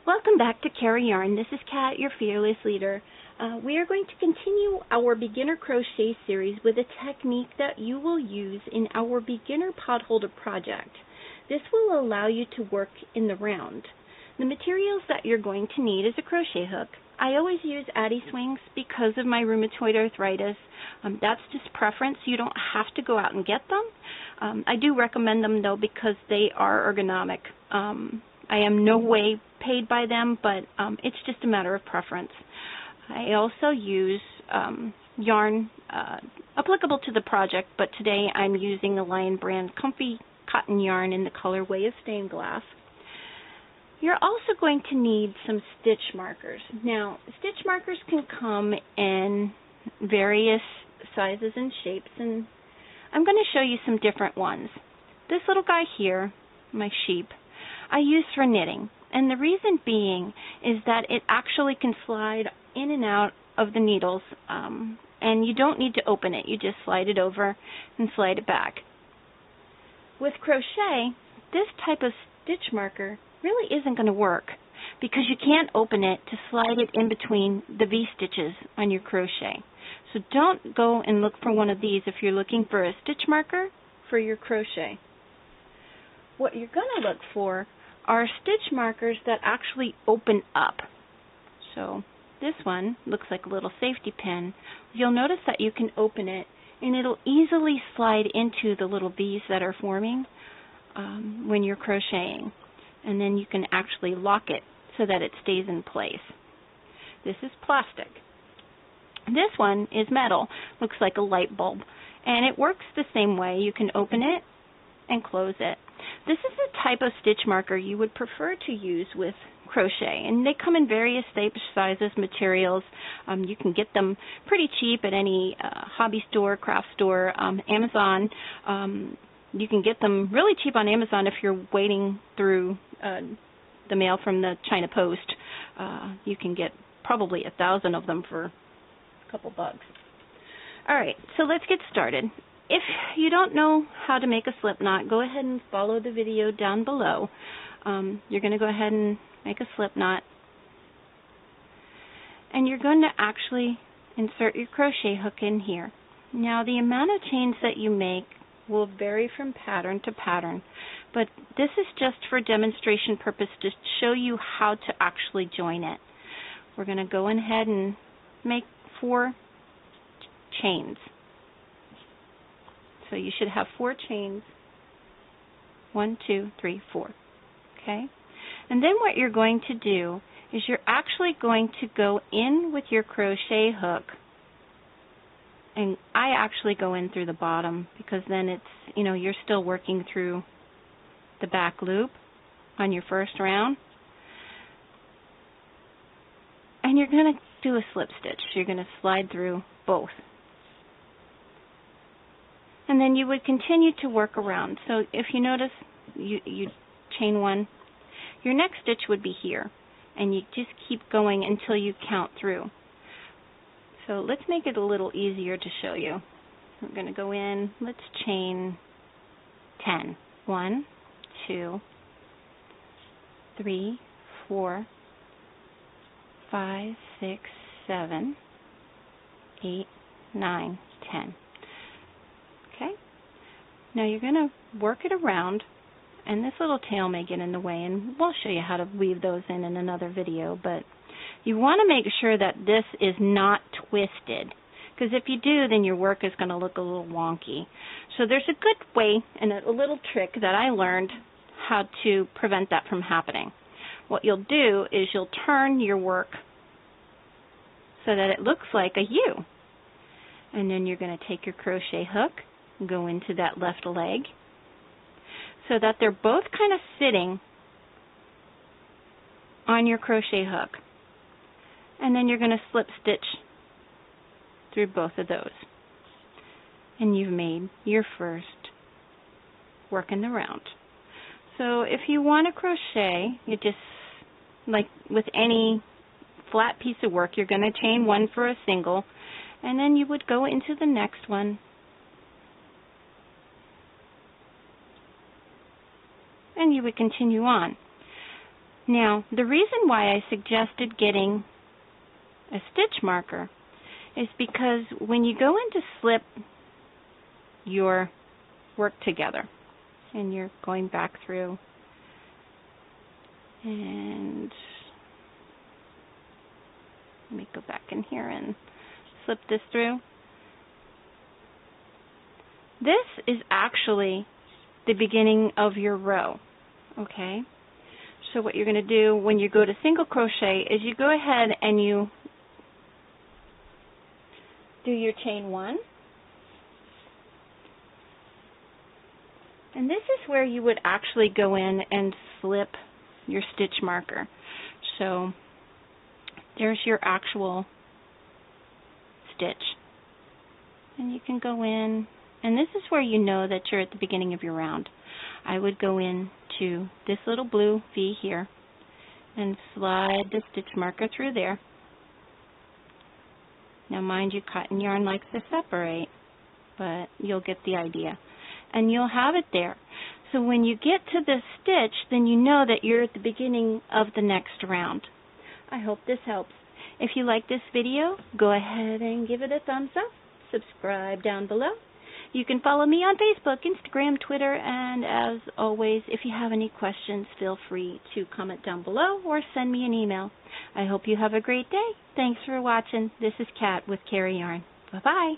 Welcome back to Carry Yarn. This is Kat, your fearless leader. We are going to continue our beginner crochet series with a technique that you will use in our beginner potholder project. This will allow you to work in the round. The materials that you're going to need is a crochet hook. I always use Addy swings because of my rheumatoid arthritis. That's just preference. You don't have to go out and get them. I do recommend them though because they are ergonomic. I am no way paid by them, but it's just a matter of preference. I also use yarn applicable to the project, but today I'm using the Lion brand Comfy Cotton yarn in the colorway of stained glass. You're also going to need some stitch markers. Now, stitch markers can come in various sizes and shapes, and I'm going to show you some different ones. This little guy here, my sheep, I use for knitting, and the reason being is that it actually can slide in and out of the needles, and you don't need to open it. You just slide it over and slide it back. With crochet, this type of stitch marker really isn't going to work because you can't open it to slide it in between the V-stitches on your crochet. So don't go and look for one of these if you're looking for a stitch marker for your crochet. What you're going to look for are stitch markers that actually open up. So this one looks like a little safety pin. You'll notice that you can open it and it'll easily slide into the little V's that are forming when you're crocheting. And then you can actually lock it so that it stays in place. This is plastic. This one is metal, looks like a light bulb, and it works the same way. You can open it and close it. This is the type of stitch marker you would prefer to use with crochet, and they come in various shapes, sizes, materials. You can get them pretty cheap at any hobby store, craft store, Amazon. You can get them really cheap on Amazon if you're waiting through the mail from the China Post. You can get probably 1,000 of them for a couple bucks. All right, so let's get started. If you don't know how to make a slip knot, go ahead and follow the video down below. You're going to go ahead and make a slip knot. And you're going to actually insert your crochet hook in here. Now, the amount of chains that you make will vary from pattern to pattern, but this is just for demonstration purpose to show you how to actually join it. We're going to go ahead and make 4 chains. So you should have 4 chains. 1, 2, 3, 4. Okay? And then what you're going to do is you're actually going to go in with your crochet hook. And I actually go in through the bottom because then it's, you're still working through the back loop on your first round. And you're going to do a slip stitch. You're going to slide through both. And then you would continue to work around. So if you notice, you chain 1, your next stitch would be here. And you just keep going until you count through. So let's make it a little easier to show you. We're going to go in, let's chain 10. 1, 2, 3, 4, 5, 6, 7, 8, 9, 10. Okay? Now you're going to work it around, and this little tail may get in the way, and we'll show you how to weave those in another video, but you want to make sure that this is not twisted, because if you do, then your work is going to look a little wonky. So there's a good way and a little trick that I learned how to prevent that from happening. What you'll do is you'll turn your work so that it looks like a U. And then you're going to take your crochet hook, go into that left leg, so that they're both kind of sitting on your crochet hook. And then you're going to slip stitch through both of those. And you've made your first work in the round. So if you want to crochet, you just, like with any flat piece of work, you're going to chain 1 for a single, and then you would go into the next one. And you would continue on. Now, the reason why I suggested getting a stitch marker is because when you go in to slip your work together and you're going back through and let me go back in here and slip this through. This is actually the beginning of your row, okay? So what you're going to do when you go to single crochet is you go ahead and you do your chain 1. And this is where you would actually go in and slip your stitch marker. So there's your actual stitch. And you can go in, and this is where you know that you're at the beginning of your round. I would go into this little blue V here and slide the stitch marker through there. Now mind you, cotton yarn likes to separate, but you'll get the idea. And you'll have it there. So when you get to this stitch, then you know that you're at the beginning of the next round. I hope this helps. If you like this video, go ahead and give it a thumbs up. Subscribe down below. You can follow me on Facebook, Instagram, Twitter, and as always, if you have any questions, feel free to comment down below or send me an email. I hope you have a great day. Thanks for watching. This is Kat with Carry Yarn. Bye-bye.